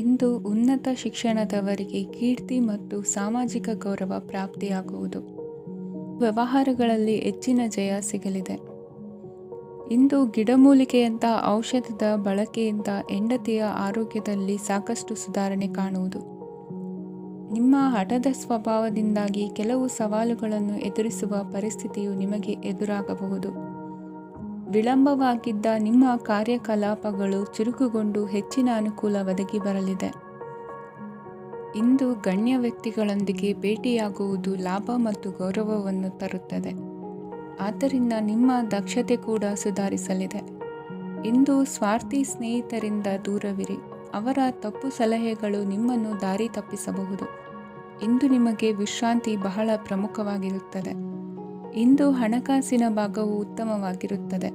ಇಂದು ಉನ್ನತ ಶಿಕ್ಷಣದವರಿಗೆ ಕೀರ್ತಿ ಮತ್ತು ಸಾಮಾಜಿಕ ಗೌರವ ಪ್ರಾಪ್ತಿಯಾಗುವುದು. ವ್ಯವಹಾರಗಳಲ್ಲಿ ಹೆಚ್ಚಿನ ಜಯ ಸಿಗಲಿದೆ. ಇಂದು ಗಿಡಮೂಲಿಕೆಯಂಥ ಔಷಧದ ಬಳಕೆಯಿಂದ ಹೆಂಡತಿಯ ಆರೋಗ್ಯದಲ್ಲಿ ಸಾಕಷ್ಟು ಸುಧಾರಣೆ ಕಾಣುವುದು. ನಿಮ್ಮ ಹಠದ ಸ್ವಭಾವದಿಂದಾಗಿ ಕೆಲವು ಸವಾಲುಗಳನ್ನು ಎದುರಿಸುವ ಪರಿಸ್ಥಿತಿಯು ನಿಮಗೆ ಎದುರಾಗಬಹುದು. ವಿಳಂಬವಾಗಿದ್ದ ನಿಮ್ಮ ಕಾರ್ಯಕಲಾಪಗಳು ಚುರುಕುಗೊಂಡು ಹೆಚ್ಚಿನ ಅನುಕೂಲ ಒದಗಿ ಬರಲಿದೆ. ಇಂದು ಗಣ್ಯ ವ್ಯಕ್ತಿಗಳೊಂದಿಗೆ ಭೇಟಿಯಾಗುವುದು ಲಾಭ ಮತ್ತು ಗೌರವವನ್ನು ತರುತ್ತದೆ. ಆದ್ದರಿಂದ ನಿಮ್ಮ ದಕ್ಷತೆ ಕೂಡ ಸುಧಾರಿಸಲಿದೆ. ಇಂದು ಸ್ವಾರ್ಥಿ ಸ್ನೇಹಿತರಿಂದ ದೂರವಿರಿ. ಅವರ ತಪ್ಪು ಸಲಹೆಗಳು ನಿಮ್ಮನ್ನು ದಾರಿ ತಪ್ಪಿಸಬಹುದು. ಇಂದು ನಿಮಗೆ ವಿಶ್ರಾಂತಿ ಬಹಳ ಪ್ರಮುಖವಾಗಿರುತ್ತದೆ. ಇಂದು ಹಣಕಾಸಿನ ಭಾಗವು ಉತ್ತಮವಾಗಿರುತ್ತದೆ.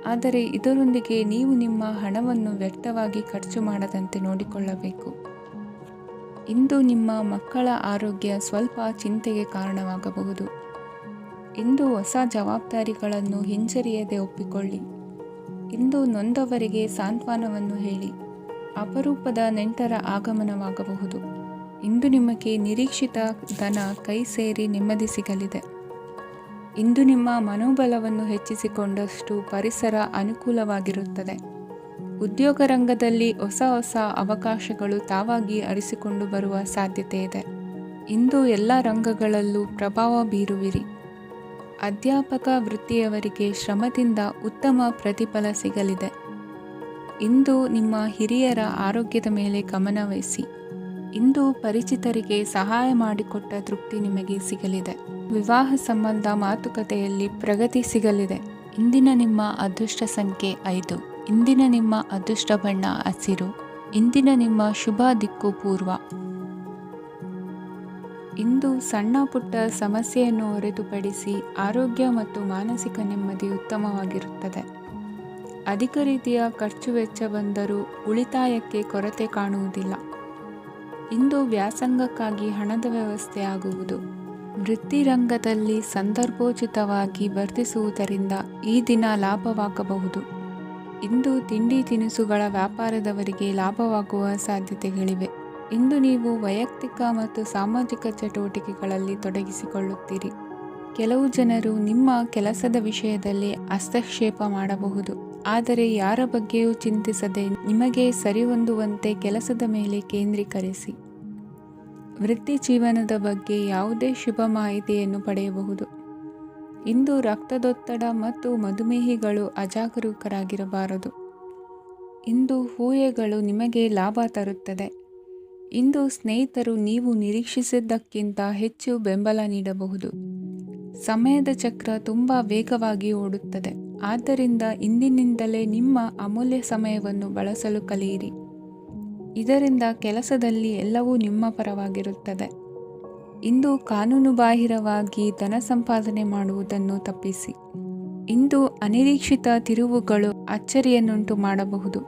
ಆದರೆ ಇದರೊಂದಿಗೆ ನೀವು ನಿಮ್ಮ ಹಣವನ್ನು ವ್ಯರ್ಥವಾಗಿ ಖರ್ಚು ಮಾಡದಂತೆ ನೋಡಿಕೊಳ್ಳಬೇಕು. ಇಂದು ನಿಮ್ಮ ಮಕ್ಕಳ ಆರೋಗ್ಯ ಸ್ವಲ್ಪ ಚಿಂತೆಗೆ ಕಾರಣವಾಗಬಹುದು. ಇಂದು ಹೊಸ ಜವಾಬ್ದಾರಿಗಳನ್ನು ಹಿಂಜರಿಯದೆ ಒಪ್ಪಿಕೊಳ್ಳಿ. ಇಂದು ನೊಂದವರಿಗೆ ಸಾಂತ್ವನವನ್ನು ಹೇಳಿ. ಅಪರೂಪದ ನೆಂಟರ ಆಗಮನವಾಗಬಹುದು. ಇಂದು ನಿಮಗೆ ನಿರೀಕ್ಷಿತ ಧನ ಕೈ ಸೇರಿ ನೆಮ್ಮದಿ ಸಿಗಲಿದೆ. ಇಂದು ನಿಮ್ಮ ಮನೋಬಲವನ್ನು ಹೆಚ್ಚಿಸಿಕೊಂಡಷ್ಟು ಪರಿಸರ ಅನುಕೂಲವಾಗಿರುತ್ತದೆ. ಉದ್ಯೋಗ ರಂಗದಲ್ಲಿ ಹೊಸ ಹೊಸ ಅವಕಾಶಗಳು ತಾವಾಗಿ ಅರಿಸಿಕೊಂಡು ಬರುವ ಸಾಧ್ಯತೆ ಇದೆ. ಇಂದು ಎಲ್ಲ ರಂಗಗಳಲ್ಲೂ ಪ್ರಭಾವ ಬೀರುವಿರಿ. ಅಧ್ಯಾಪಕ ವೃತ್ತಿಯವರಿಗೆ ಶ್ರಮದಿಂದ ಉತ್ತಮ ಪ್ರತಿಫಲ ಸಿಗಲಿದೆ. ಇಂದು ನಿಮ್ಮ ಹಿರಿಯರ ಆರೋಗ್ಯದ ಮೇಲೆ ಗಮನವಹಿಸಿ. ಇಂದು ಪರಿಚಿತರಿಗೆ ಸಹಾಯ ಮಾಡಿಕೊಟ್ಟ ತೃಪ್ತಿ ನಿಮಗೆ ಸಿಗಲಿದೆ. ವಿವಾಹ ಸಂಬಂಧ ಮಾತುಕತೆಯಲ್ಲಿ ಪ್ರಗತಿ ಸಿಗಲಿದೆ. ಇಂದಿನ ನಿಮ್ಮ ಅದೃಷ್ಟ ಸಂಖ್ಯೆ 5. ಇಂದಿನ ನಿಮ್ಮ ಅದೃಷ್ಟ ಬಣ್ಣ ಹಸಿರು. ಇಂದಿನ ನಿಮ್ಮ ಶುಭ ದಿಕ್ಕು ಪೂರ್ವ. ಇಂದು ಸಣ್ಣ ಪುಟ್ಟ ಸಮಸ್ಯೆಯನ್ನು ಹೊರತುಪಡಿಸಿ ಆರೋಗ್ಯ ಮತ್ತು ಮಾನಸಿಕ ನೆಮ್ಮದಿ ಉತ್ತಮವಾಗಿರುತ್ತದೆ. ಅಧಿಕ ರೀತಿಯ ಖರ್ಚು ವೆಚ್ಚ ಬಂದರೂ ಉಳಿತಾಯಕ್ಕೆ ಕೊರತೆ ಕಾಣುವುದಿಲ್ಲ. ಇಂದು ವ್ಯಾಸಂಗಕ್ಕಾಗಿ ಹಣದ ವ್ಯವಸ್ಥೆ ಆಗುವುದು. ವೃತ್ತಿರಂಗದಲ್ಲಿ ಸಂದರ್ಭೋಚಿತವಾಗಿ ವರ್ತಿಸುವುದರಿಂದ ಈ ದಿನ ಲಾಭವಾಗಬಹುದು. ಇಂದು ತಿಂಡಿ ತಿನಿಸುಗಳ ವ್ಯಾಪಾರದವರಿಗೆ ಲಾಭವಾಗುವ ಸಾಧ್ಯತೆಗಳಿವೆ. ಇಂದು ನೀವು ವೈಯಕ್ತಿಕ ಮತ್ತು ಸಾಮಾಜಿಕ ಚಟುವಟಿಕೆಗಳಲ್ಲಿ ತೊಡಗಿಸಿಕೊಳ್ಳುತ್ತೀರಿ. ಕೆಲವು ಜನರು ನಿಮ್ಮ ಕೆಲಸದ ವಿಷಯದಲ್ಲಿ ಹಸ್ತಕ್ಷೇಪ ಮಾಡಬಹುದು. ಆದರೆ ಯಾರ ಬಗ್ಗೆಯೂ ಚಿಂತಿಸದೆ ನಿಮಗೆ ಸರಿಹೊಂದುವಂತೆ ಕೆಲಸದ ಮೇಲೆ ಕೇಂದ್ರೀಕರಿಸಿ. ವೃತ್ತಿ ಜೀವನದ ಬಗ್ಗೆ ಯಾವುದೇ ಶುಭ ಮಾಹಿತಿಯನ್ನು ಪಡೆಯಬಹುದು. ಇಂದು ರಕ್ತದೊತ್ತಡ ಮತ್ತು ಮಧುಮೇಹಿಗಳು ಅಜಾಗರೂಕರಾಗಿರಬಾರದು. ಇಂದು ಊಹೆಗಳು ನಿಮಗೆ ಲಾಭ ತರುತ್ತದೆ. ಇಂದು ಸ್ನೇಹಿತರು ನೀವು ನಿರೀಕ್ಷಿಸಿದ್ದಕ್ಕಿಂತ ಹೆಚ್ಚು ಬೆಂಬಲ ನೀಡಬಹುದು. ಸಮಯದ ಚಕ್ರ ತುಂಬ ವೇಗವಾಗಿ ಓಡುತ್ತದೆ. ಆದ್ದರಿಂದ ಇಂದಿನಿಂದಲೇ ನಿಮ್ಮ ಅಮೂಲ್ಯ ಸಮಯವನ್ನು ಬಳಸಲು ಕಲಿಯಿರಿ. ಇದರಿಂದ ಕೆಲಸದಲ್ಲಿ ಎಲ್ಲವೂ ನಿಮ್ಮ ಪರವಾಗಿರುತ್ತದೆ. ಇಂದು ಕಾನೂನುಬಾಹಿರವಾಗಿ ಧನ ಸಂಪಾದನೆ ಮಾಡುವುದನ್ನು ತಪ್ಪಿಸಿ. ಇಂದು ಅನಿರೀಕ್ಷಿತ ತಿರುವುಗಳು ಅಚ್ಚರಿಯನ್ನುಂಟು ಮಾಡಬಹುದು.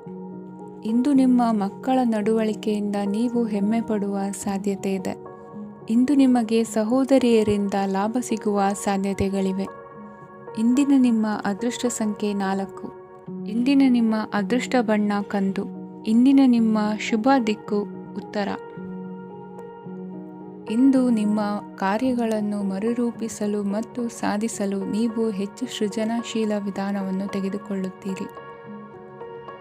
ಇಂದು ನಿಮ್ಮ ಮಕ್ಕಳ ನಡವಳಿಕೆಯಿಂದ ನೀವು ಹೆಮ್ಮೆ ಪಡುವ ಸಾಧ್ಯತೆ ಇದೆ. ಇಂದು ನಿಮಗೆ ಸಹೋದರಿಯರಿಂದ ಲಾಭ ಸಿಗುವ ಸಾಧ್ಯತೆಗಳಿವೆ. ಇಂದಿನ ನಿಮ್ಮ ಅದೃಷ್ಟ ಸಂಖ್ಯೆ 4. ಇಂದಿನ ನಿಮ್ಮ ಅದೃಷ್ಟ ಬಣ್ಣ ಕಂದು. ಇಂದಿನ ನಿಮ್ಮ ಶುಭ ದಿಕ್ಕು ಉತ್ತರ. ಇಂದು ನಿಮ್ಮ ಕಾರ್ಯಗಳನ್ನು ಮರುರೂಪಿಸಲು ಮತ್ತು ಸಾಧಿಸಲು ನೀವು ಹೆಚ್ಚು ಸೃಜನಶೀಲ ವಿಧಾನವನ್ನು ತೆಗೆದುಕೊಳ್ಳುತ್ತೀರಿ.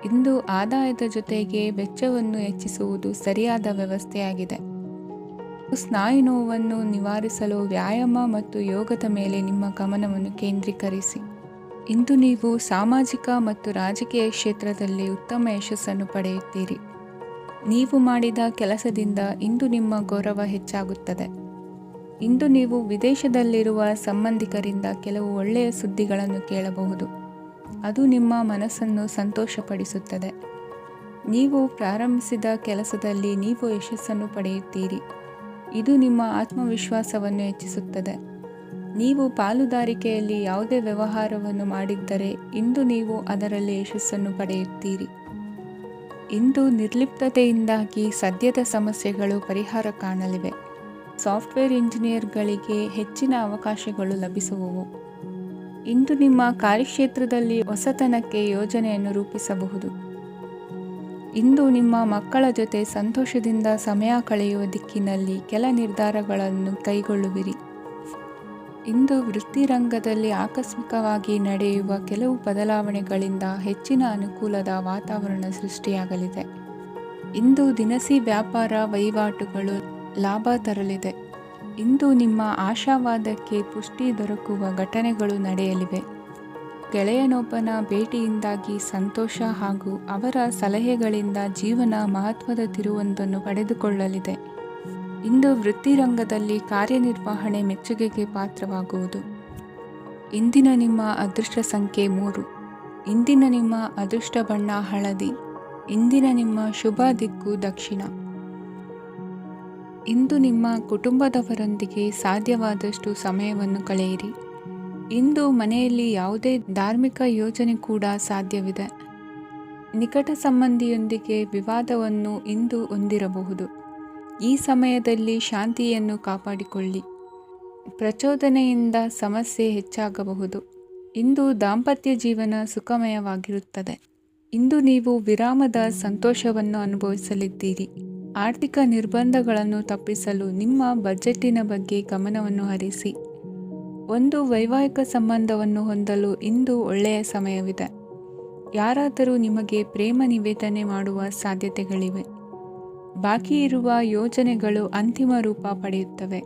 ಇಂದು ಆದಾಯದ ಜೊತೆಗೆ ವೆಚ್ಚವನ್ನು ಹೆಚ್ಚಿಸುವುದು ಸರಿಯಾದ ವ್ಯವಸ್ಥೆಯಾಗಿದೆ. ಸ್ನಾಯು ನೋವನ್ನು ನಿವಾರಿಸಲು ವ್ಯಾಯಾಮ ಮತ್ತು ಯೋಗದ ಮೇಲೆ ನಿಮ್ಮ ಗಮನವನ್ನು ಕೇಂದ್ರೀಕರಿಸಿ. ಇಂದು ನೀವು ಸಾಮಾಜಿಕ ಮತ್ತು ರಾಜಕೀಯ ಕ್ಷೇತ್ರದಲ್ಲಿ ಉತ್ತಮ ಯಶಸ್ಸನ್ನು ಪಡೆಯುತ್ತೀರಿ. ನೀವು ಮಾಡಿದ ಕೆಲಸದಿಂದ ಇಂದು ನಿಮ್ಮ ಗೌರವ ಹೆಚ್ಚಾಗುತ್ತದೆ. ಇಂದು ನೀವು ವಿದೇಶದಲ್ಲಿರುವ ಸಂಬಂಧಿಕರಿಂದ ಕೆಲವು ಒಳ್ಳೆಯ ಸುದ್ದಿಗಳನ್ನು ಕೇಳಬಹುದು. ಅದು ನಿಮ್ಮ ಮನಸ್ಸನ್ನು ಸಂತೋಷಪಡಿಸುತ್ತದೆ. ನೀವು ಪ್ರಾರಂಭಿಸಿದ ಕೆಲಸದಲ್ಲಿ ನೀವು ಯಶಸ್ಸನ್ನು ಪಡೆಯುತ್ತೀರಿ. ಇದು ನಿಮ್ಮ ಆತ್ಮವಿಶ್ವಾಸವನ್ನು ಹೆಚ್ಚಿಸುತ್ತದೆ. ನೀವು ಪಾಲುದಾರಿಕೆಯಲ್ಲಿ ಯಾವುದೇ ವ್ಯವಹಾರವನ್ನು ಮಾಡಿದ್ದರೆ ಇಂದು ನೀವು ಅದರಲ್ಲಿ ಯಶಸ್ಸನ್ನು ಪಡೆಯುತ್ತೀರಿ. ಇಂದು ನಿರ್ಲಿಪ್ತತೆಯಿಂದಾಗಿ ಸದ್ಯದ ಸಮಸ್ಯೆಗಳು ಪರಿಹಾರ ಕಾಣಲಿವೆ. ಸಾಫ್ಟ್ವೇರ್ ಇಂಜಿನಿಯರ್ಗಳಿಗೆ ಹೆಚ್ಚಿನ ಅವಕಾಶಗಳು ಲಭಿಸುವವು. ಇಂದು ನಿಮ್ಮ ಕಾರ್ಯಕ್ಷೇತ್ರದಲ್ಲಿ ಹೊಸತನಕ್ಕೆ ಯೋಜನೆಯನ್ನು ರೂಪಿಸಬಹುದು. ಇಂದು ನಿಮ್ಮ ಮಕ್ಕಳ ಜೊತೆ ಸಂತೋಷದಿಂದ ಸಮಯ ಕಳೆಯುವ ದಿಕ್ಕಿನಲ್ಲಿ ಕೆಲ ನಿರ್ಧಾರಗಳನ್ನು ಕೈಗೊಳ್ಳುವಿರಿ. ಇಂದು ವೃತ್ತಿರಂಗದಲ್ಲಿ ಆಕಸ್ಮಿಕವಾಗಿ ನಡೆಯುವ ಕೆಲವು ಬದಲಾವಣೆಗಳಿಂದ ಹೆಚ್ಚಿನ ಅನುಕೂಲದ ವಾತಾವರಣ ಸೃಷ್ಟಿಯಾಗಲಿದೆ. ಇಂದು ದಿನಸಿ ವ್ಯಾಪಾರ ವಹಿವಾಟುಗಳು ಲಾಭ ತರಲಿದೆ. ಇಂದು ನಿಮ್ಮ ಆಶಾವಾದಕ್ಕೆ ಪುಷ್ಟಿ ದೊರಕುವ ಘಟನೆಗಳು ನಡೆಯಲಿವೆ. ಗೆಳೆಯನೊಬ್ಬನ ಭೇಟಿಯಿಂದಾಗಿ ಸಂತೋಷ ಹಾಗೂ ಅವರ ಸಲಹೆಗಳಿಂದ ಜೀವನ ಮಹತ್ವದ ತಿರುವೊಂದನ್ನು ಪಡೆದುಕೊಳ್ಳಲಿದೆ. ಇಂದು ವೃತ್ತಿರಂಗದಲ್ಲಿ ಕಾರ್ಯನಿರ್ವಹಣೆ ಮೆಚ್ಚುಗೆಗೆ ಪಾತ್ರವಾಗುವುದು. ಇಂದಿನ ನಿಮ್ಮ ಅದೃಷ್ಟ ಸಂಖ್ಯೆ 3. ಇಂದಿನ ನಿಮ್ಮ ಅದೃಷ್ಟ ಬಣ್ಣ ಹಳದಿ. ಇಂದಿನ ನಿಮ್ಮ ಶುಭ ದಿಕ್ಕು ದಕ್ಷಿಣ. ಇಂದು ನಿಮ್ಮ ಕುಟುಂಬದವರೊಂದಿಗೆ ಸಾಧ್ಯವಾದಷ್ಟು ಸಮಯವನ್ನು ಕಳೆಯಿರಿ. ಇಂದು ಮನೆಯಲ್ಲಿ ಯಾವುದೇ ಧಾರ್ಮಿಕ ಯೋಜನೆ ಕೂಡ ಸಾಧ್ಯವಿದೆ. ನಿಕಟ ಸಂಬಂಧಿಯೊಂದಿಗೆ ವಿವಾದವನ್ನು ಇಂದು ಹೊಂದಿರಬಹುದು. ಈ ಸಮಯದಲ್ಲಿ ಶಾಂತಿಯನ್ನು ಕಾಪಾಡಿಕೊಳ್ಳಿ. ಪ್ರಚೋದನೆಯಿಂದ ಸಮಸ್ಯೆ ಹೆಚ್ಚಾಗಬಹುದು. ಇಂದು ದಾಂಪತ್ಯ ಜೀವನ ಸುಖಮಯವಾಗಿರುತ್ತದೆ. ಇಂದು ನೀವು ವಿರಾಮದ ಸಂತೋಷವನ್ನು ಅನುಭವಿಸಲಿದ್ದೀರಿ. ಆರ್ಥಿಕ ನಿರ್ಬಂಧಗಳನ್ನು ತಪ್ಪಿಸಲು ನಿಮ್ಮ ಬಜೆಟ್ಟಿನ ಬಗ್ಗೆ ಗಮನವನ್ನು ಹರಿಸಿ. ಒಂದು ವೈವಾಹಿಕ ಸಂಬಂಧವನ್ನು ಹೊಂದಲು ಇಂದು ಒಳ್ಳೆಯ ಸಮಯವಿದೆ. ಯಾರಾದರೂ ನಿಮಗೆ ಪ್ರೇಮ ನಿವೇದನೆ ಮಾಡುವ ಸಾಧ್ಯತೆಗಳಿವೆ. ಬಾಕಿ ಇರುವ ಯೋಜನೆಗಳು ಅಂತಿಮ ರೂಪ ಪಡೆಯುತ್ತವೆ.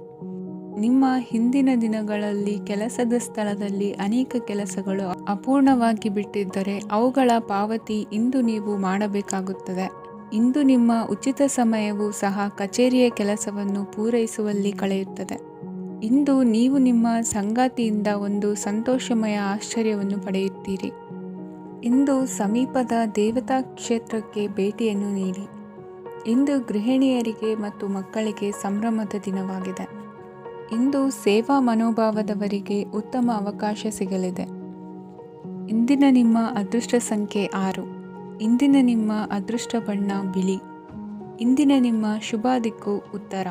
ನಿಮ್ಮ ಹಿಂದಿನ ದಿನಗಳಲ್ಲಿ ಕೆಲಸದ ಸ್ಥಳದಲ್ಲಿ ಅನೇಕ ಕೆಲಸಗಳು ಅಪೂರ್ಣವಾಗಿ ಬಿಟ್ಟಿದ್ದರೆ ಅವುಗಳ ಪಾವತಿ ಇಂದು ನೀವು ಮಾಡಬೇಕಾಗುತ್ತದೆ. ಇಂದು ನಿಮ್ಮ ಉಚಿತ ಸಮಯವು ಸಹ ಕಚೇರಿಯ ಕೆಲಸವನ್ನು ಪೂರೈಸುವಲ್ಲಿ ಕಳೆಯುತ್ತದೆ. ಇಂದು ನೀವು ನಿಮ್ಮ ಸಂಗಾತಿಯಿಂದ ಒಂದು ಸಂತೋಷಮಯ ಆಶ್ಚರ್ಯವನ್ನು ಪಡೆಯುತ್ತೀರಿ. ಇಂದು ಸಮೀಪದ ದೇವತಾ ಕ್ಷೇತ್ರಕ್ಕೆ ಭೇಟಿಯನ್ನು ನೀಡಿ. ಇಂದು ಗೃಹಿಣಿಯರಿಗೆ ಮತ್ತು ಮಕ್ಕಳಿಗೆ ಸಂಭ್ರಮದ ದಿನವಾಗಿದೆ. ಇಂದು ಸೇವಾ ಮನೋಭಾವದವರಿಗೆ ಉತ್ತಮ ಅವಕಾಶ ಸಿಗಲಿದೆ. ಇಂದಿನ ನಿಮ್ಮ ಅದೃಷ್ಟ ಸಂಖ್ಯೆ 6. ಇಂದಿನ ನಿಮ್ಮ ಅದೃಷ್ಟ ಬಣ್ಣ ಬಿಳಿ. ಇಂದಿನ ನಿಮ್ಮ ಶುಭ ದಿಕ್ಕು ಉತ್ತರ.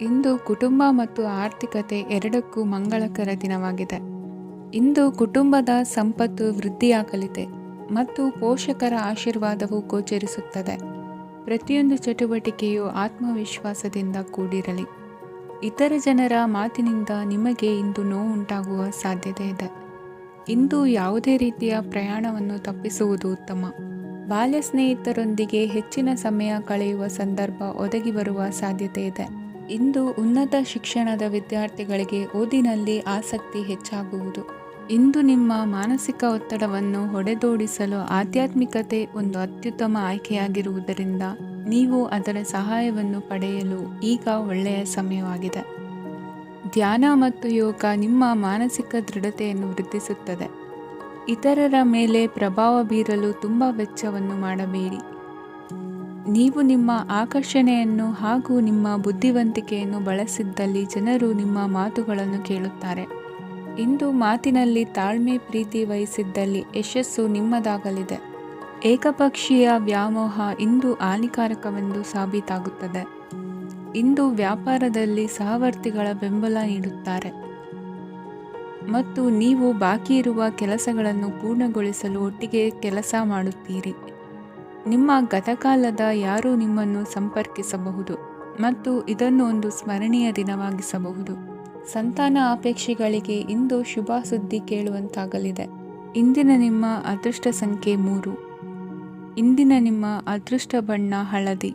ಇಂದು ಕುಟುಂಬ ಮತ್ತು ಆರ್ಥಿಕತೆ ಎರಡಕ್ಕೂ ಮಂಗಳಕರ ದಿನವಾಗಿದೆ. ಇಂದು ಕುಟುಂಬದ ಸಂಪತ್ತು ವೃದ್ಧಿಯಾಗಲಿದೆ ಮತ್ತು ಪೋಷಕರ ಆಶೀರ್ವಾದವು ಗೋಚರಿಸುತ್ತದೆ. ಪ್ರತಿಯೊಂದು ಚಟುವಟಿಕೆಯು ಆತ್ಮವಿಶ್ವಾಸದಿಂದ ಕೂಡಿರಲಿ. ಇತರ ಜನರ ಮಾತಿನಿಂದ ನಿಮಗೆ ಇಂದು ನೋವುಂಟಾಗುವ ಸಾಧ್ಯತೆ ಇದೆ. ಇಂದು ಯಾವುದೇ ರೀತಿಯ ಪ್ರಯಾಣವನ್ನು ತಪ್ಪಿಸುವುದು ಉತ್ತಮ. ಬಾಲ್ಯ ಸ್ನೇಹಿತರೊಂದಿಗೆ ಹೆಚ್ಚಿನ ಸಮಯ ಕಳೆಯುವ ಸಂದರ್ಭ ಒದಗಿ ಬರುವ ಸಾಧ್ಯತೆ ಇದೆ. ಇಂದು ಉನ್ನತ ಶಿಕ್ಷಣದ ವಿದ್ಯಾರ್ಥಿಗಳಿಗೆ ಓದಿನಲ್ಲಿ ಆಸಕ್ತಿ ಹೆಚ್ಚಾಗುವುದು. ಇಂದು ನಿಮ್ಮ ಮಾನಸಿಕ ಒತ್ತಡವನ್ನು ಹೊಡೆದೋಡಿಸಲು ಆಧ್ಯಾತ್ಮಿಕತೆ ಒಂದು ಅತ್ಯುತ್ತಮ ಆಯ್ಕೆಯಾಗಿರುವುದರಿಂದ ನೀವು ಅದರ ಸಹಾಯವನ್ನು ಪಡೆಯಲು ಈಗ ಒಳ್ಳೆಯ ಸಮಯವಾಗಿದೆ. ಧ್ಯಾನ ಮತ್ತು ಯೋಗ ನಿಮ್ಮ ಮಾನಸಿಕ ದೃಢತೆಯನ್ನು ವೃದ್ಧಿಸುತ್ತದೆ. ಇತರರ ಮೇಲೆ ಪ್ರಭಾವ ಬೀರಲು ತುಂಬ ವೆಚ್ಚವನ್ನು ಮಾಡಬೇಡಿ. ನೀವು ನಿಮ್ಮ ಆಕರ್ಷಣೆಯನ್ನು ಹಾಗೂ ನಿಮ್ಮ ಬುದ್ಧಿವಂತಿಕೆಯನ್ನು ಬಳಸಿದ್ದಲ್ಲಿ ಜನರು ನಿಮ್ಮ ಮಾತುಗಳನ್ನು ಕೇಳುತ್ತಾರೆ. ಇಂದು ಮಾತಿನಲ್ಲಿ ತಾಳ್ಮೆ ಪ್ರೀತಿ ವಹಿಸಿದ್ದಲ್ಲಿ ಯಶಸ್ಸು ನಿಮ್ಮದಾಗಲಿದೆ. ಏಕಪಕ್ಷೀಯ ವ್ಯಾಮೋಹ ಇಂದು ಹಾನಿಕಾರಕವೆಂದು ಸಾಬೀತಾಗುತ್ತದೆ. ಇಂದು ವ್ಯಾಪಾರದಲ್ಲಿ ಸಹವರ್ತಿಗಳ ಬೆಂಬಲ ನೀಡುತ್ತಾರೆ ಮತ್ತು ನೀವು ಬಾಕಿ ಇರುವ ಕೆಲಸಗಳನ್ನು ಪೂರ್ಣಗೊಳಿಸಲು ಒಟ್ಟಿಗೆ ಕೆಲಸ ಮಾಡುತ್ತೀರಿ. ನಿಮ್ಮ ಗತಕಾಲದ ಯಾರೂ ನಿಮ್ಮನ್ನು ಸಂಪರ್ಕಿಸಬಹುದು ಮತ್ತು ಇದನ್ನು ಒಂದು ಸ್ಮರಣೀಯ ದಿನವಾಗಿಸಬಹುದು. ಸಂತಾನ ಅಪೇಕ್ಷೆಗಳಿಗೆ ಇಂದು ಶುಭ ಸುದ್ದಿ ಕೇಳುವಂತಾಗಲಿದೆ. ಇಂದಿನ ನಿಮ್ಮ ಅದೃಷ್ಟ ಸಂಖ್ಯೆ 3. ಇಂದಿನ ನಿಮ್ಮ ಅದೃಷ್ಟ ಬಣ್ಣ ಹಳದಿ.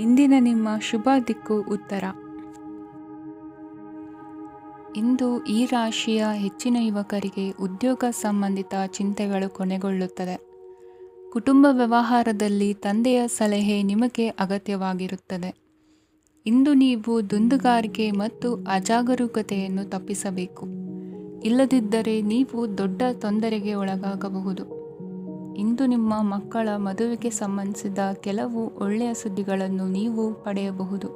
ಇಂದಿನ ನಿಮ್ಮ ಶುಭ ದಿಕ್ಕು ಉತ್ತರ. ಇಂದು ಈ ರಾಶಿಯ ಹೆಚ್ಚಿನ ಯುವಕರಿಗೆ ಉದ್ಯೋಗ ಸಂಬಂಧಿತ ಚಿಂತೆಗಳು ಕೊನೆಗೊಳ್ಳುತ್ತದೆ. ಕುಟುಂಬ ವ್ಯವಹಾರದಲ್ಲಿ ತಂದೆಯ ಸಲಹೆ ನಿಮಗೆ ಅಗತ್ಯವಾಗಿರುತ್ತದೆ. ಇಂದು ನೀವು ದುಂದುಗಾರಿಕೆ ಮತ್ತು ಅಜಾಗರೂಕತೆಯನ್ನು ತಪ್ಪಿಸಬೇಕು. ಇಲ್ಲದಿದ್ದರೆ ನೀವು ದೊಡ್ಡ ತೊಂದರೆಗೆ ಒಳಗಾಗಬಹುದು. ಇಂದು ನಿಮ್ಮ ಮಕ್ಕಳ ಮದುವೆಗೆ ಸಂಬಂಧಿಸಿದ ಕೆಲವು ಒಳ್ಳೆಯ ಸುದ್ದಿಗಳನ್ನು ನೀವು ಪಡೆಯಬಹುದು.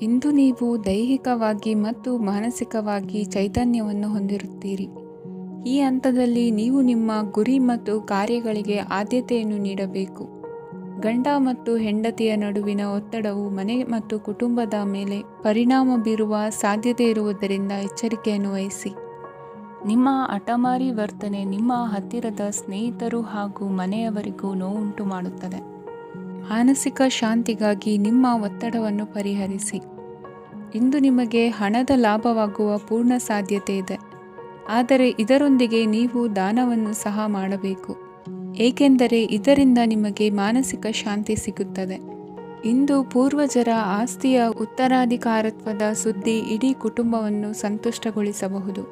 ಇಂದು ನೀವು ದೈಹಿಕವಾಗಿ ಮತ್ತು ಮಾನಸಿಕವಾಗಿ ಚೈತನ್ಯವನ್ನು ಹೊಂದಿರುತ್ತೀರಿ. ಈ ಹಂತದಲ್ಲಿ ನೀವು ನಿಮ್ಮ ಗುರಿ ಮತ್ತು ಕಾರ್ಯಗಳಿಗೆ ಆದ್ಯತೆಯನ್ನು ನೀಡಬೇಕು. ಗಂಡ ಮತ್ತು ಹೆಂಡತಿಯ ನಡುವಿನ ಒತ್ತಡವು ಮನೆ ಮತ್ತು ಕುಟುಂಬದ ಮೇಲೆ ಪರಿಣಾಮ ಬೀರುವ ಸಾಧ್ಯತೆ ಇರುವುದರಿಂದ ಎಚ್ಚರಿಕೆಯನ್ನು ವಹಿಸಿ. ನಿಮ್ಮ ಹಠಮಾರಿ ವರ್ತನೆ ನಿಮ್ಮ ಹತ್ತಿರದ ಸ್ನೇಹಿತರು ಹಾಗೂ ಮನೆಯವರಿಗೂ ನೋವುಂಟು ಮಾಡುತ್ತದೆ. ಮಾನಸಿಕ ಶಾಂತಿಗಾಗಿ ನಿಮ್ಮ ಒತ್ತಡವನ್ನು ಪರಿಹರಿಸಿ. ಇಂದು ನಿಮಗೆ ಹಣದ ಲಾಭವಾಗುವ ಪೂರ್ಣ ಸಾಧ್ಯತೆ ಇದೆ, ಆದರೆ ಇದರೊಂದಿಗೆ ನೀವು ದಾನವನ್ನು ಸಹ ಮಾಡಬೇಕು, ಏಕೆಂದರೆ ಇದರಿಂದ ನಿಮಗೆ ಮಾನಸಿಕ ಶಾಂತಿ ಸಿಗುತ್ತದೆ. ಇಂದು ಪೂರ್ವಜರ ಆಸ್ತಿಯ ಉತ್ತರಾಧಿಕಾರತ್ವದ ಸುದ್ದಿ ಇಡೀ ಕುಟುಂಬವನ್ನು ಸಂತುಷ್ಟಗೊಳಿಸಬಹುದು.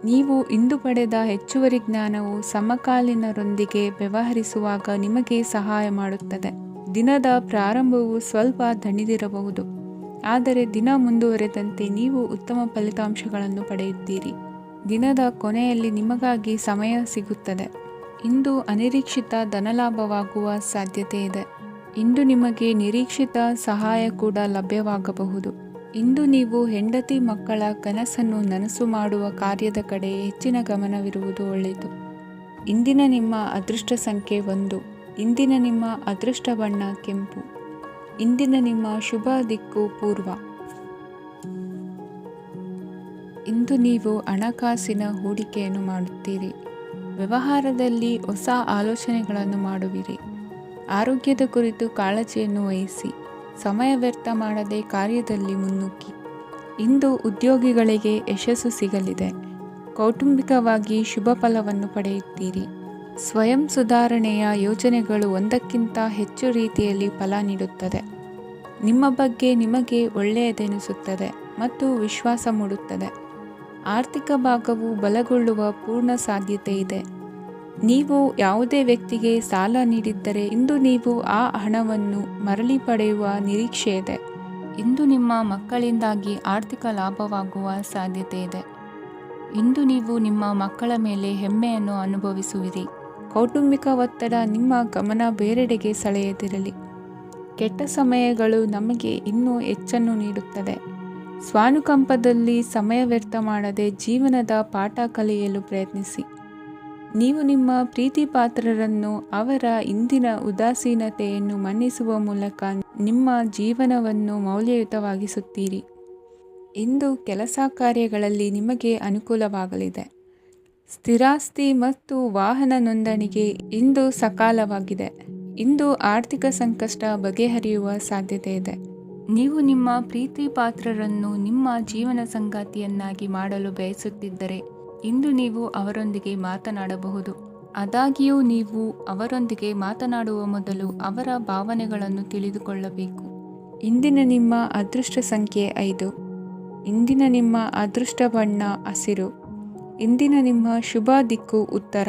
ನೀವು ಇಂದು ಪಡೆದ ಹೆಚ್ಚುವರಿ ಜ್ಞಾನವು ಸಮಕಾಲೀನರೊಂದಿಗೆ ವ್ಯವಹರಿಸುವಾಗ ನಿಮಗೆ ಸಹಾಯ ಮಾಡುತ್ತದೆ. ದಿನದ ಪ್ರಾರಂಭವು ಸ್ವಲ್ಪ ದಣಿದಿರಬಹುದು, ಆದರೆ ದಿನ ಮುಂದುವರೆದಂತೆ ನೀವು ಉತ್ತಮ ಫಲಿತಾಂಶಗಳನ್ನು ಪಡೆಯುತ್ತೀರಿ. ದಿನದ ಕೊನೆಯಲ್ಲಿ ನಿಮಗಾಗಿ ಸಮಯ ಸಿಗುತ್ತದೆ. ಇಂದು ಅನಿರೀಕ್ಷಿತ ಧನಲಾಭವಾಗುವ ಸಾಧ್ಯತೆ ಇದೆ. ಇಂದು ನಿಮಗೆ ನಿರೀಕ್ಷಿತ ಸಹಾಯ ಕೂಡ ಲಭ್ಯವಾಗಬಹುದು. ಇಂದು ನೀವು ಹೆಂಡತಿ ಮಕ್ಕಳ ಕನಸನ್ನು ನನಸು ಮಾಡುವ ಕಾರ್ಯದ ಕಡೆ ಹೆಚ್ಚಿನ ಗಮನವಿರುವುದು ಒಳ್ಳೆಯದು. ಇಂದಿನ ನಿಮ್ಮ ಅದೃಷ್ಟ ಸಂಖ್ಯೆ 1. ಇಂದಿನ ನಿಮ್ಮ ಅದೃಷ್ಟ ಬಣ್ಣ ಕೆಂಪು. ಇಂದಿನ ನಿಮ್ಮ ಶುಭ ದಿಕ್ಕು ಪೂರ್ವ. ಇಂದು ನೀವು ಹಣಕಾಸಿನ ಹೂಡಿಕೆಯನ್ನು ಮಾಡುತ್ತೀರಿ. ವ್ಯವಹಾರದಲ್ಲಿ ಹೊಸ ಆಲೋಚನೆಗಳನ್ನು ಮಾಡುವಿರಿ. ಆರೋಗ್ಯದ ಕುರಿತು ಕಾಳಜಿಯನ್ನು ವಹಿಸಿ. ಸಮಯ ವ್ಯರ್ಥ ಮಾಡದೆ ಕಾರ್ಯದಲ್ಲಿ ಮುನ್ನುಗ್ಗಿ. ಇಂದು ಉದ್ಯೋಗಿಗಳಿಗೆ ಯಶಸ್ಸು ಸಿಗಲಿದೆ. ಕೌಟುಂಬಿಕವಾಗಿ ಶುಭ ಫಲವನ್ನು ಪಡೆಯುತ್ತೀರಿ. ಸ್ವಯಂ ಸುಧಾರಣೆಯ ಯೋಜನೆಗಳು ಒಂದಕ್ಕಿಂತ ಹೆಚ್ಚು ರೀತಿಯಲ್ಲಿ ಫಲ ನೀಡುತ್ತದೆ. ನಿಮ್ಮ ಬಗ್ಗೆ ನಿಮಗೆ ಒಳ್ಳೆಯದೆನಿಸುತ್ತದೆ ಮತ್ತು ವಿಶ್ವಾಸ ಮೂಡುತ್ತದೆ. ಆರ್ಥಿಕ ಭಾಗವು ಬಲಗೊಳ್ಳುವ ಪೂರ್ಣ ಸಾಧ್ಯತೆ ಇದೆ. ನೀವು ಯಾವುದೇ ವ್ಯಕ್ತಿಗೆ ಸಾಲ ನೀಡಿದ್ದರೆ ಇಂದು ನೀವು ಆ ಹಣವನ್ನು ಮರಳಿ ಪಡೆಯುವ ನಿರೀಕ್ಷೆ ಇದೆ. ಇಂದು ನಿಮ್ಮ ಮಕ್ಕಳಿಂದಾಗಿ ಆರ್ಥಿಕ ಲಾಭವಾಗುವ ಸಾಧ್ಯತೆ ಇದೆ. ಇಂದು ನೀವು ನಿಮ್ಮ ಮಕ್ಕಳ ಮೇಲೆ ಹೆಮ್ಮೆಯನ್ನು ಅನುಭವಿಸುವಿರಿ. ಕೌಟುಂಬಿಕ ಒತ್ತಡ ನಿಮ್ಮ ಗಮನ ಬೇರೆಡೆಗೆ ಸೆಳೆಯದಿರಲಿ. ಕೆಟ್ಟ ಸಮಯಗಳು ನಮಗೆ ಇನ್ನೂ ಹೆಚ್ಚನ್ನು ನೀಡುತ್ತದೆ. ಸ್ವಾನುಕಂಪದಲ್ಲಿ ಸಮಯ ವ್ಯರ್ಥ ಮಾಡದೆ ಜೀವನದ ಪಾಠ ಕಲಿಯಲು ಪ್ರಯತ್ನಿಸಿ. ನೀವು ನಿಮ್ಮ ಪ್ರೀತಿ ಪಾತ್ರರನ್ನು ಅವರ ಇಂದಿನ ಉದಾಸೀನತೆಯನ್ನು ಮನ್ನಿಸುವ ಮೂಲಕ ನಿಮ್ಮ ಜೀವನವನ್ನು ಮೌಲ್ಯಯುತವಾಗಿಸುತ್ತೀರಿ. ಇಂದು ಕೆಲಸ ಕಾರ್ಯಗಳಲ್ಲಿ ನಿಮಗೆ ಅನುಕೂಲವಾಗಲಿದೆ. ಸ್ಥಿರಾಸ್ತಿ ಮತ್ತು ವಾಹನ ನೋಂದಣಿಗೆ ಇಂದು ಸಕಾಲವಾಗಿದೆ. ಇಂದು ಆರ್ಥಿಕ ಸಂಕಷ್ಟ ಬಗೆಹರಿಯುವ ಸಾಧ್ಯತೆ ಇದೆ. ನೀವು ನಿಮ್ಮ ಪ್ರೀತಿ ಪಾತ್ರರನ್ನು ನಿಮ್ಮ ಜೀವನ ಸಂಗಾತಿಯನ್ನಾಗಿ ಮಾಡಲು ಬಯಸುತ್ತಿದ್ದರೆ ಇಂದು ನೀವು ಅವರೊಂದಿಗೆ ಮಾತನಾಡಬಹುದು. ಆದಾಗ್ಯೂ ನೀವು ಅವರೊಂದಿಗೆ ಮಾತನಾಡುವ ಮೊದಲು ಅವರ ಭಾವನೆಗಳನ್ನು ತಿಳಿದುಕೊಳ್ಳಬೇಕು. ಇಂದಿನ ನಿಮ್ಮ ಅದೃಷ್ಟ ಸಂಖ್ಯೆ 5. ಇಂದಿನ ನಿಮ್ಮ ಅದೃಷ್ಟ ಬಣ್ಣ ಹಸಿರು. ಇಂದಿನ ನಿಮ್ಮ ಶುಭ ದಿಕ್ಕು ಉತ್ತರ.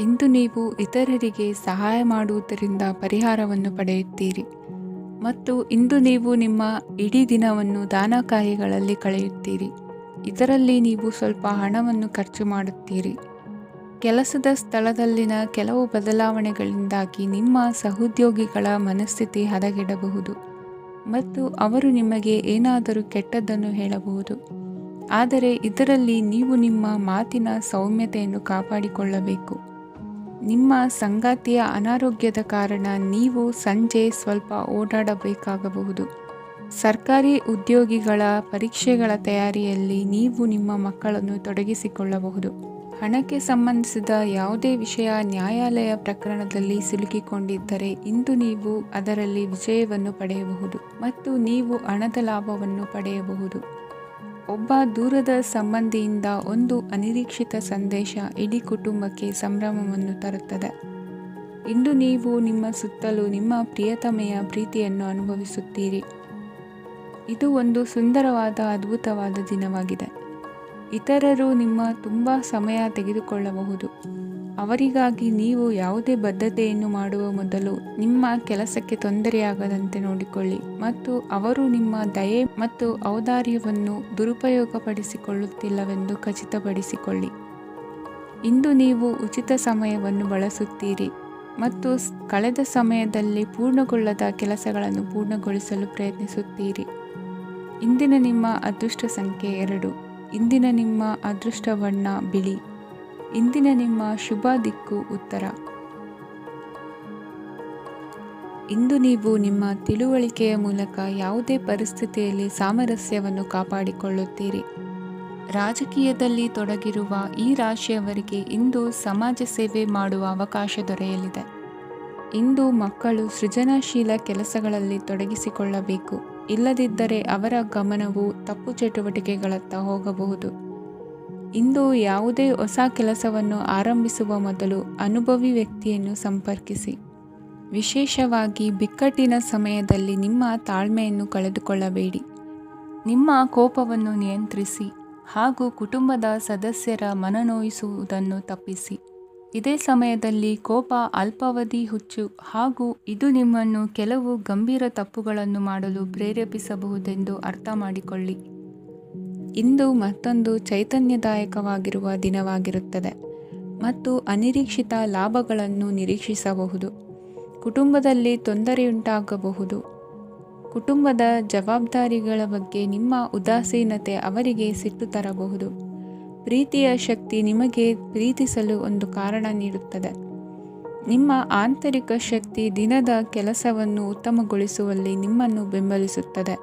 ಇಂದು ನೀವು ಇತರರಿಗೆ ಸಹಾಯ ಮಾಡುವುದರಿಂದ ಪರಿಹಾರವನ್ನು ಪಡೆಯುತ್ತೀರಿ ಮತ್ತು ಇಂದು ನೀವು ನಿಮ್ಮ ಇಡೀ ದಿನವನ್ನು ದಾನ ಕಾರ್ಯಗಳಲ್ಲಿ ಕಳೆಯುತ್ತೀರಿ. ಇದರಲ್ಲಿ ನೀವು ಸ್ವಲ್ಪ ಹಣವನ್ನು ಖರ್ಚು ಮಾಡುತ್ತೀರಿ. ಕೆಲಸದ ಸ್ಥಳದಲ್ಲಿನ ಕೆಲವು ಬದಲಾವಣೆಗಳಿಂದಾಗಿ ನಿಮ್ಮ ಸಹೋದ್ಯೋಗಿಗಳ ಮನಸ್ಥಿತಿ ಹದಗೆಡಬಹುದು ಮತ್ತು ಅವರು ನಿಮಗೆ ಏನಾದರೂ ಕೆಟ್ಟದ್ದನ್ನು ಹೇಳಬಹುದು. ಆದರೆ ಇದರಲ್ಲಿ ನೀವು ನಿಮ್ಮ ಮಾತಿನ ಸೌಮ್ಯತೆಯನ್ನು ಕಾಪಾಡಿಕೊಳ್ಳಬೇಕು. ನಿಮ್ಮ ಸಂಗಾತಿಯ ಅನಾರೋಗ್ಯದ ಕಾರಣ ನೀವು ಸಂಜೆ ಸ್ವಲ್ಪ ಓಡಾಡಬೇಕಾಗಬಹುದು. ಸರ್ಕಾರಿ ಉದ್ಯೋಗಿಗಳ ಪರೀಕ್ಷೆಗಳ ತಯಾರಿಯಲ್ಲಿ ನೀವು ನಿಮ್ಮ ಮಕ್ಕಳನ್ನು ತೊಡಗಿಸಿಕೊಳ್ಳಬಹುದು. ಹಣಕ್ಕೆ ಸಂಬಂಧಿಸಿದ ಯಾವುದೇ ವಿಷಯ ನ್ಯಾಯಾಲಯ ಪ್ರಕರಣದಲ್ಲಿ ಸಿಲುಕಿಕೊಂಡಿದ್ದರೆ ಇಂದು ನೀವು ಅದರಲ್ಲಿ ವಿಜಯವನ್ನು ಪಡೆಯಬಹುದು ಮತ್ತು ನೀವು ಹಣದ ಲಾಭವನ್ನು ಪಡೆಯಬಹುದು. ಒಬ್ಬ ದೂರದ ಸಂಬಂಧಿಯಿಂದ ಒಂದು ಅನಿರೀಕ್ಷಿತ ಸಂದೇಶ ಇಡೀ ಕುಟುಂಬಕ್ಕೆ ಸಂಭ್ರಮವನ್ನು ತರುತ್ತದೆ. ಇಂದು ನೀವು ನಿಮ್ಮ ಸುತ್ತಲೂ ನಿಮ್ಮ ಪ್ರಿಯತಮೆಯ ಪ್ರೀತಿಯನ್ನು ಅನುಭವಿಸುತ್ತೀರಿ. ಇದು ಒಂದು ಸುಂದರವಾದ ಅದ್ಭುತವಾದ ದಿನವಾಗಿದೆ. ಇತರರು ನಿಮ್ಮ ತುಂಬ ಸಮಯ ತೆಗೆದುಕೊಳ್ಳಬಹುದು. ಅವರಿಗಾಗಿ ನೀವು ಯಾವುದೇ ಬದ್ಧತೆಯನ್ನು ಮಾಡುವ ಮೊದಲು ನಿಮ್ಮ ಕೆಲಸಕ್ಕೆ ತೊಂದರೆಯಾಗದಂತೆ ನೋಡಿಕೊಳ್ಳಿ ಮತ್ತು ಅವರು ನಿಮ್ಮ ದಯೆ ಮತ್ತು ಔದಾರ್ಯವನ್ನು ದುರುಪಯೋಗಪಡಿಸಿಕೊಳ್ಳುತ್ತಿಲ್ಲವೆಂದು ಖಚಿತಪಡಿಸಿಕೊಳ್ಳಿ. ಇಂದು ನೀವು ಉಚಿತ ಸಮಯವನ್ನು ಬಳಸುತ್ತೀರಿ ಮತ್ತು ಕಳೆದ ಸಮಯದಲ್ಲಿ ಪೂರ್ಣಗೊಳ್ಳದ ಕೆಲಸಗಳನ್ನು ಪೂರ್ಣಗೊಳಿಸಲು ಪ್ರಯತ್ನಿಸುತ್ತೀರಿ. ಇಂದಿನ ನಿಮ್ಮ ಅದೃಷ್ಟ ಸಂಖ್ಯೆ 2. ಇಂದಿನ ನಿಮ್ಮ ಅದೃಷ್ಟ ಬಣ್ಣ ಬಿಳಿ. ಇಂದಿನ ನಿಮ್ಮ ಶುಭ ದಿಕ್ಕು ಉತ್ತರ. ಇಂದು ನೀವು ನಿಮ್ಮ ತಿಳುವಳಿಕೆಯ ಮೂಲಕ ಯಾವುದೇ ಪರಿಸ್ಥಿತಿಯಲ್ಲಿ ಸಾಮರಸ್ಯವನ್ನು ಕಾಪಾಡಿಕೊಳ್ಳುತ್ತೀರಿ. ರಾಜಕೀಯದಲ್ಲಿ ತೊಡಗಿರುವ ಈ ರಾಶಿಯವರಿಗೆ ಇಂದು ಸಮಾಜ ಸೇವೆ ಮಾಡುವ ಅವಕಾಶ ದೊರೆಯಲಿದೆ. ಇಂದು ಮಕ್ಕಳು ಸೃಜನಶೀಲ ಕೆಲಸಗಳಲ್ಲಿ ತೊಡಗಿಸಿಕೊಳ್ಳಬೇಕು. ಇಲ್ಲದಿದ್ದರೆ ಅವರ ಗಮನವು ತಪ್ಪು ಚಟುವಟಿಕೆಗಳತ್ತ ಹೋಗಬಹುದು. ಇಂದು ಯಾವುದೇ ಹೊಸ ಕೆಲಸವನ್ನು ಆರಂಭಿಸುವ ಮೊದಲು ಅನುಭವಿ ವ್ಯಕ್ತಿಯನ್ನು ಸಂಪರ್ಕಿಸಿ. ವಿಶೇಷವಾಗಿ ಬಿಕ್ಕಟ್ಟಿನ ಸಮಯದಲ್ಲಿ ನಿಮ್ಮ ತಾಳ್ಮೆಯನ್ನು ಕಳೆದುಕೊಳ್ಳಬೇಡಿ. ನಿಮ್ಮ ಕೋಪವನ್ನು ನಿಯಂತ್ರಿಸಿ ಹಾಗೂ ಕುಟುಂಬದ ಸದಸ್ಯರ ಮನನೊಯಿಸುವುದನ್ನು ತಪ್ಪಿಸಿ. ಇದೇ ಸಮಯದಲ್ಲಿ ಕೋಪ ಅಲ್ಪಾವಧಿ ಹುಚ್ಚು ಹಾಗೂ ಇದು ನಿಮ್ಮನ್ನು ಕೆಲವು ಗಂಭೀರ ತಪ್ಪುಗಳನ್ನು ಮಾಡಲು ಪ್ರೇರೇಪಿಸಬಹುದೆಂದು ಅರ್ಥ ಮಾಡಿಕೊಳ್ಳಿ. ಇಂದು ಮತ್ತೊಂದು ಚೈತನ್ಯದಾಯಕವಾಗಿರುವ ದಿನವಾಗಿರುತ್ತದೆ ಮತ್ತು ಅನಿರೀಕ್ಷಿತ ಲಾಭಗಳನ್ನು ನಿರೀಕ್ಷಿಸಬಹುದು. ಕುಟುಂಬದಲ್ಲಿ ತೊಂದರೆಯುಂಟಾಗಬಹುದು. ಕುಟುಂಬದ ಜವಾಬ್ದಾರಿಗಳ ಬಗ್ಗೆ ನಿಮ್ಮ ಉದಾಸೀನತೆ ಅವರಿಗೆ ಸಿಟ್ಟು ತರಬಹುದು. ಪ್ರೀತಿಯ ಶಕ್ತಿ ನಿಮಗೆ ಪ್ರೀತಿಸಲು ಒಂದು ಕಾರಣ ನೀಡುತ್ತದೆ. ನಿಮ್ಮ ಆಂತರಿಕ ಶಕ್ತಿ ದಿನದ ಕೆಲಸವನ್ನು ಉತ್ತಮಗೊಳಿಸುವಲ್ಲಿ ನಿಮ್ಮನ್ನು ಬೆಂಬಲಿಸುತ್ತದೆ.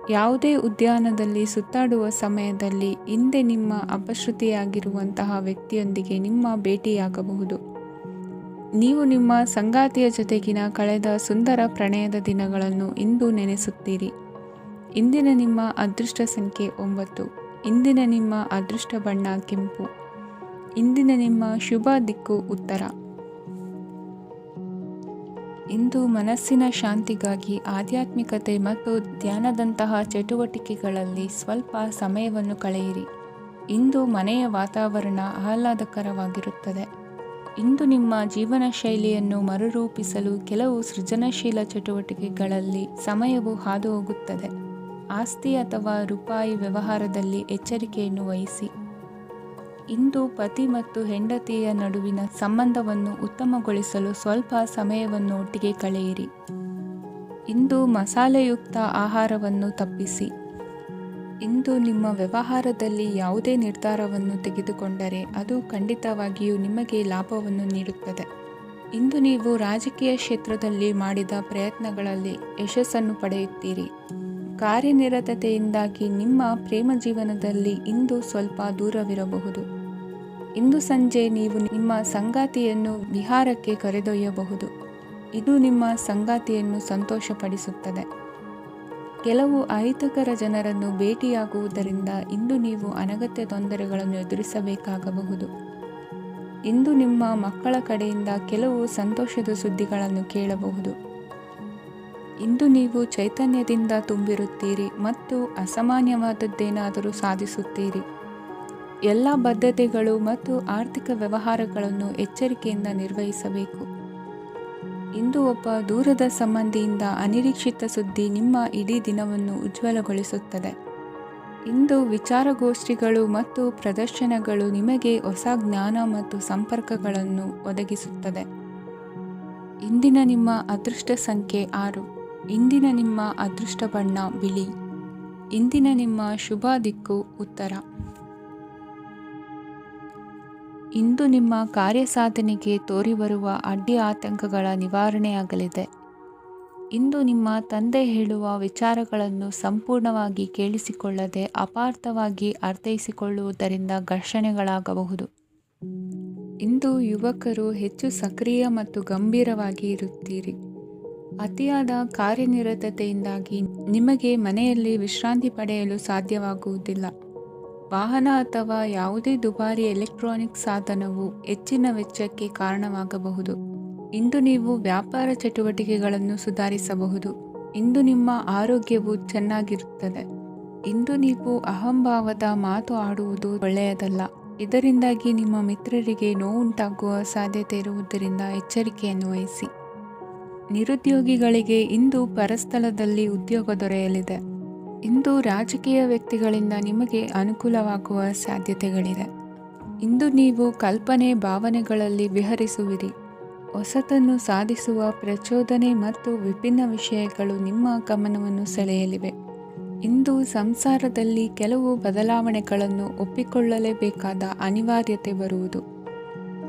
ಯಾವುದೇ ಉದ್ಯಾನದಲ್ಲಿ ಸುತ್ತಾಡುವ ಸಮಯದಲ್ಲಿ ಹಿಂದೆ ನಿಮ್ಮ ಅಪಶ್ರುತಿಯಾಗಿರುವಂತಹ ವ್ಯಕ್ತಿಯೊಂದಿಗೆ ನಿಮ್ಮ ಭೇಟಿಯಾಗಬಹುದು. ನೀವು ನಿಮ್ಮ ಸಂಗಾತಿಯ ಜೊತೆಗಿನ ಕಳೆದ ಸುಂದರ ಪ್ರಣಯದ ದಿನಗಳನ್ನು ಇಂದು ನೆನೆಸುತ್ತೀರಿ. ಇಂದಿನ ನಿಮ್ಮ ಅದೃಷ್ಟ ಸಂಖ್ಯೆ 9. ಇಂದಿನ ನಿಮ್ಮ ಅದೃಷ್ಟ ಬಣ್ಣ ಕೆಂಪು. ಇಂದಿನ ನಿಮ್ಮ ಶುಭ ದಿಕ್ಕು ಉತ್ತರ. ಇಂದು ಮನಸ್ಸಿನ ಶಾಂತಿಗಾಗಿ ಆಧ್ಯಾತ್ಮಿಕತೆ ಮತ್ತು ಧ್ಯಾನದಂತಹ ಚಟುವಟಿಕೆಗಳಲ್ಲಿ ಸ್ವಲ್ಪ ಸಮಯವನ್ನು ಕಳೆಯಿರಿ. ಇಂದು ಮನೆಯ ವಾತಾವರಣ ಆಹ್ಲಾದಕರವಾಗಿರುತ್ತದೆ. ಇಂದು ನಿಮ್ಮ ಜೀವನ ಶೈಲಿಯನ್ನು ಮರುರೂಪಿಸಲು ಕೆಲವು ಸೃಜನಶೀಲ ಚಟುವಟಿಕೆಗಳಲ್ಲಿ ಸಮಯವು ಹಾದುಹೋಗುತ್ತದೆ. ಆಸ್ತಿ ಅಥವಾ ರೂಪಾಯಿ ವ್ಯವಹಾರದಲ್ಲಿ ಎಚ್ಚರಿಕೆಯನ್ನು ವಹಿಸಿ. ಇಂದು ಪತಿ ಮತ್ತು ಹೆಂಡತಿಯ ನಡುವಿನ ಸಂಬಂಧವನ್ನು ಉತ್ತಮಗೊಳಿಸಲು ಸ್ವಲ್ಪ ಸಮಯವನ್ನು ಒಟ್ಟಿಗೆ ಕಳೆಯಿರಿ. ಇಂದು ಮಸಾಲೆಯುಕ್ತ ಆಹಾರವನ್ನು ತಪ್ಪಿಸಿ. ಇಂದು ನಿಮ್ಮ ವ್ಯವಹಾರದಲ್ಲಿ ಯಾವುದೇ ನಿರ್ಧಾರವನ್ನು ತೆಗೆದುಕೊಂಡರೆ ಅದು ಖಂಡಿತವಾಗಿಯೂ ನಿಮಗೆ ಲಾಭವನ್ನು ನೀಡುತ್ತದೆ. ಇಂದು ನೀವು ರಾಜಕೀಯ ಕ್ಷೇತ್ರದಲ್ಲಿ ಮಾಡಿದ ಪ್ರಯತ್ನಗಳಲ್ಲಿ ಯಶಸ್ಸನ್ನು ಪಡೆಯುತ್ತೀರಿ. ಕಾರ್ಯನಿರತತೆಯಿಂದಾಗಿ ನಿಮ್ಮ ಪ್ರೇಮ ಜೀವನದಲ್ಲಿ ಇಂದು ಸ್ವಲ್ಪ ದೂರವಿರಬಹುದು. ಇಂದು ಸಂಜೆ ನೀವು ನಿಮ್ಮ ಸಂಗಾತಿಯನ್ನು ವಿಹಾರಕ್ಕೆ ಕರೆದೊಯ್ಯಬಹುದು. ಇದು ನಿಮ್ಮ ಸಂಗಾತಿಯನ್ನು ಸಂತೋಷಪಡಿಸುತ್ತದೆ. ಕೆಲವು ಅಹಿತಕರ ಜನರನ್ನು ಭೇಟಿಯಾಗುವುದರಿಂದ ಇಂದು ನೀವು ಅನಗತ್ಯ ತೊಂದರೆಗಳನ್ನು ಎದುರಿಸಬೇಕಾಗಬಹುದು. ಇಂದು ನಿಮ್ಮ ಮಕ್ಕಳ ಕಡೆಯಿಂದ ಕೆಲವು ಸಂತೋಷದ ಸುದ್ದಿಗಳನ್ನು ಕೇಳಬಹುದು. ಇಂದು ನೀವು ಚೈತನ್ಯದಿಂದ ತುಂಬಿರುತ್ತೀರಿ ಮತ್ತು ಅಸಾಮಾನ್ಯವಾದದ್ದೇನಾದರೂ ಸಾಧಿಸುತ್ತೀರಿ. ಎಲ್ಲ ಬದ್ಧತೆಗಳು ಮತ್ತು ಆರ್ಥಿಕ ವ್ಯವಹಾರಗಳನ್ನು ಎಚ್ಚರಿಕೆಯಿಂದ ನಿರ್ವಹಿಸಬೇಕು. ಇಂದು ಒಬ್ಬ ದೂರದ ಸಂಬಂಧಿಯಿಂದ ಅನಿರೀಕ್ಷಿತ ಸುದ್ದಿ ನಿಮ್ಮ ಇಡೀ ದಿನವನ್ನು ಉಜ್ವಲಗೊಳಿಸುತ್ತದೆ. ಇಂದು ವಿಚಾರಗೋಷ್ಠಿಗಳು ಮತ್ತು ಪ್ರದರ್ಶನಗಳು ನಿಮಗೆ ಹೊಸ ಜ್ಞಾನ ಮತ್ತು ಸಂಪರ್ಕಗಳನ್ನು ಒದಗಿಸುತ್ತದೆ. ಇಂದಿನ ನಿಮ್ಮ ಅದೃಷ್ಟ ಸಂಖ್ಯೆ 6. ಇಂದಿನ ನಿಮ್ಮ ಅದೃಷ್ಟ ಬಣ್ಣ ಬಿಳಿ. ಇಂದಿನ ನಿಮ್ಮ ಶುಭ ದಿಕ್ಕು ಉತ್ತರ. ಇಂದು ನಿಮ್ಮ ಕಾರ್ಯಸಾಧನೆಗೆ ತೋರಿಬರುವ ಅಡ್ಡಿ ಆತಂಕಗಳ ನಿವಾರಣೆಯಾಗಲಿದೆ. ಇಂದು ನಿಮ್ಮ ತಂದೆ ಹೇಳುವ ವಿಚಾರಗಳನ್ನು ಸಂಪೂರ್ಣವಾಗಿ ಕೇಳಿಸಿಕೊಳ್ಳದೆ ಅಪಾರ್ಥವಾಗಿ ಅರ್ಥೈಸಿಕೊಳ್ಳುವುದರಿಂದ ಘರ್ಷಣೆಗಳಾಗಬಹುದು. ಇಂದು ಯುವಕರು ಹೆಚ್ಚು ಸಕ್ರಿಯ ಮತ್ತು ಗಂಭೀರವಾಗಿ ಇರುತ್ತೀರಿ. ಅತಿಯಾದ ಕಾರ್ಯನಿರತತೆಯಿಂದಾಗಿ ನಿಮಗೆ ಮನೆಯಲ್ಲಿ ವಿಶ್ರಾಂತಿ ಪಡೆಯಲು ಸಾಧ್ಯವಾಗುವುದಿಲ್ಲ. ವಾಹನ ಅಥವಾ ಯಾವುದೇ ದುಬಾರಿ ಎಲೆಕ್ಟ್ರಾನಿಕ್ ಸಾಧನವು ಹೆಚ್ಚಿನ ವೆಚ್ಚಕ್ಕೆ ಕಾರಣವಾಗಬಹುದು. ಇಂದು ನೀವು ವ್ಯಾಪಾರ ಚಟುವಟಿಕೆಗಳನ್ನು ಸುಧಾರಿಸಬಹುದು. ಇಂದು ನಿಮ್ಮ ಆರೋಗ್ಯವು ಚೆನ್ನಾಗಿರುತ್ತದೆ. ಇಂದು ನೀವು ಅಹಂಭಾವದ ಮಾತು ಆಡುವುದು ಒಳ್ಳೆಯದಲ್ಲ. ಇದರಿಂದಾಗಿ ನಿಮ್ಮ ಮಿತ್ರರಿಗೆ ನೋವುಂಟಾಗುವ ಸಾಧ್ಯತೆ ಇರುವುದರಿಂದ ಎಚ್ಚರಿಕೆಯನ್ನು ವಹಿಸಿ. ನಿರುದ್ಯೋಗಿಗಳಿಗೆ ಇಂದು ಪರಸ್ಥಳದಲ್ಲಿ ಉದ್ಯೋಗ ದೊರೆಯಲಿದೆ. ಇಂದು ರಾಜಕೀಯ ವ್ಯಕ್ತಿಗಳಿಂದ ನಿಮಗೆ ಅನುಕೂಲವಾಗುವ ಸಾಧ್ಯತೆಗಳಿದೆ. ಇಂದು ನೀವು ಕಲ್ಪನೆ ಭಾವನೆಗಳಲ್ಲಿ ವಿಹರಿಸುವಿರಿ. ಹೊಸತನ್ನು ಸಾಧಿಸುವ ಪ್ರಚೋದನೆ ಮತ್ತು ವಿಭಿನ್ನ ವಿಷಯಗಳು ನಿಮ್ಮ ಗಮನವನ್ನು ಸೆಳೆಯಲಿವೆ. ಇಂದು ಸಂಸಾರದಲ್ಲಿ ಕೆಲವು ಬದಲಾವಣೆಗಳನ್ನು ಒಪ್ಪಿಕೊಳ್ಳಲೇಬೇಕಾದ ಅನಿವಾರ್ಯತೆ ಬರುವುದು.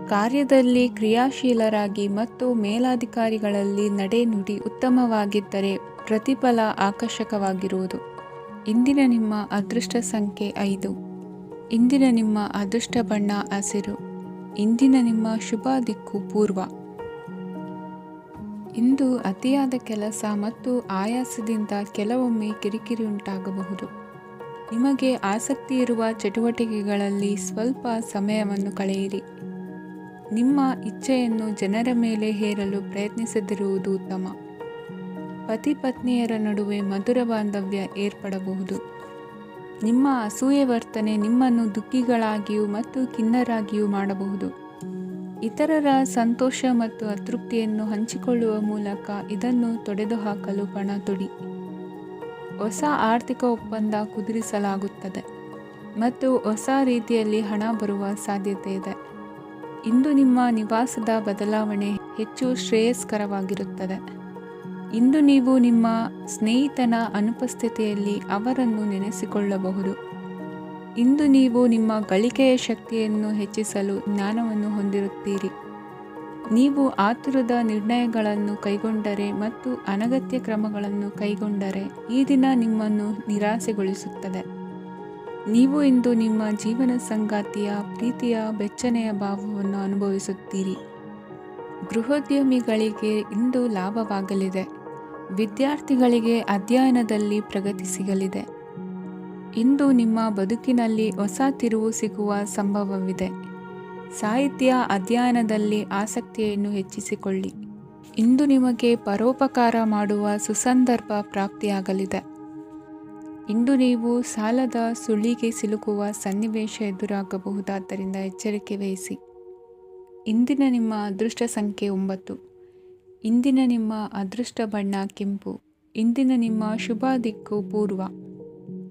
ಕಾರ್ಯದಲ್ಲಿ ಕ್ರಿಯಾಶೀಲರಾಗಿ ಮತ್ತು ಮೇಲಾಧಿಕಾರಿಗಳಲ್ಲಿ ನಡೆನುಡಿ ಉತ್ತಮವಾಗಿದ್ದರೆ ಪ್ರತಿಫಲ ಆಕರ್ಷಕವಾಗಿರುವುದು. ಇಂದಿನ ನಿಮ್ಮ ಅದೃಷ್ಟ ಸಂಖ್ಯೆ 5. ಇಂದಿನ ನಿಮ್ಮ ಅದೃಷ್ಟ ಬಣ್ಣ ಹಸಿರು. ಇಂದಿನ ನಿಮ್ಮ ಶುಭ ದಿಕ್ಕು ಪೂರ್ವ. ಇಂದು ಅತಿಯಾದ ಕೆಲಸ ಮತ್ತು ಆಯಾಸದಿಂದ ಕೆಲವೊಮ್ಮೆ ಕಿರಿಕಿರಿ ಉಂಟಾಗಬಹುದು. ನಿಮಗೆ ಆಸಕ್ತಿ ಇರುವ ಚಟುವಟಿಕೆಗಳಲ್ಲಿ ಸ್ವಲ್ಪ ಸಮಯವನ್ನು ಕಳೆಯಿರಿ. ನಿಮ್ಮ ಇಚ್ಛೆಯನ್ನು ಜನರ ಮೇಲೆ ಹೇರಲು ಪ್ರಯತ್ನಿಸದಿರುವುದು ಉತ್ತಮ. ಪತಿ ಪತ್ನಿಯರ ನಡುವೆ ಮಧುರ ಬಾಂಧವ್ಯ ಏರ್ಪಡಬಹುದು. ನಿಮ್ಮ ಅಸೂಯೆ ವರ್ತನೆ ನಿಮ್ಮನ್ನು ದುಃಖಿಗಳಾಗಿಯೂ ಮತ್ತು ಖಿನ್ನರಾಗಿಯೂ ಮಾಡಬಹುದು. ಇತರರ ಸಂತೋಷ ಮತ್ತು ಅತೃಪ್ತಿಯನ್ನು ಹಂಚಿಕೊಳ್ಳುವ ಮೂಲಕ ಇದನ್ನು ತೊಡೆದುಹಾಕಲು ಪಣ ತೊಡಿ. ಹೊಸ ಆರ್ಥಿಕ ಒಪ್ಪಂದ ಕುದುರಿಸಲಾಗುತ್ತದೆ ಮತ್ತು ಹೊಸ ರೀತಿಯಲ್ಲಿ ಹಣ ಬರುವ ಸಾಧ್ಯತೆ ಇದೆ. ಇಂದು ನಿಮ್ಮ ನಿವಾಸದ ಬದಲಾವಣೆ ಹೆಚ್ಚು ಶ್ರೇಯಸ್ಕರವಾಗಿರುತ್ತದೆ. ಇಂದು ನೀವು ನಿಮ್ಮ ಸ್ನೇಹಿತನ ಅನುಪಸ್ಥಿತಿಯಲ್ಲಿ ಅವರನ್ನು ನೆನೆಸಿಕೊಳ್ಳಬಹುದು. ಇಂದು ನೀವು ನಿಮ್ಮ ಗಳಿಕೆಯ ಶಕ್ತಿಯನ್ನು ಹೆಚ್ಚಿಸಲು ಜ್ಞಾನವನ್ನು ಹೊಂದಿರುತ್ತೀರಿ. ನೀವು ಆತುರದ ನಿರ್ಣಯಗಳನ್ನು ಕೈಗೊಂಡರೆ ಮತ್ತು ಅನಗತ್ಯ ಕ್ರಮಗಳನ್ನು ಕೈಗೊಂಡರೆ ಈ ದಿನ ನಿಮ್ಮನ್ನು ನಿರಾಸೆಗೊಳಿಸುತ್ತದೆ. ನೀವು ಇಂದು ನಿಮ್ಮ ಜೀವನ ಸಂಗಾತಿಯ ಪ್ರೀತಿಯ ಬೆಚ್ಚನೆಯ ಭಾವವನ್ನು ಅನುಭವಿಸುತ್ತೀರಿ. ಗೃಹೋದ್ಯಮಿಗಳಿಗೆ ಇಂದು ಲಾಭವಾಗಲಿದೆ. ವಿದ್ಯಾರ್ಥಿಗಳಿಗೆ ಅಧ್ಯಯನದಲ್ಲಿ ಪ್ರಗತಿ ಸಿಗಲಿದೆ. ಇಂದು ನಿಮ್ಮ ಬದುಕಿನಲ್ಲಿ ಹೊಸ ತಿರುವು ಸಿಗುವ ಸಂಭವವಿದೆ. ಸಾಹಿತ್ಯ ಅಧ್ಯಯನದಲ್ಲಿ ಆಸಕ್ತಿಯನ್ನು ಹೆಚ್ಚಿಸಿಕೊಳ್ಳಿ. ಇಂದು ನಿಮಗೆ ಪರೋಪಕಾರ ಮಾಡುವ ಸುಸಂದರ್ಭ ಪ್ರಾಪ್ತಿಯಾಗಲಿದೆ. ಇಂದು ನೀವು ಸಾಲದ ಸುಳಿಗೆ ಸಿಲುಕುವ ಸನ್ನಿವೇಶ ಎದುರಾಗಬಹುದಾದ್ದರಿಂದ ಎಚ್ಚರಿಕೆ ವಹಿಸಿ. ಇಂದಿನ ನಿಮ್ಮ ಅದೃಷ್ಟ ಸಂಖ್ಯೆ 9. ಇಂದಿನ ನಿಮ್ಮ ಅದೃಷ್ಟ ಬಣ್ಣ ಕೆಂಪು. ಇಂದಿನ ನಿಮ್ಮ ಶುಭ ದಿಕ್ಕು ಪೂರ್ವ.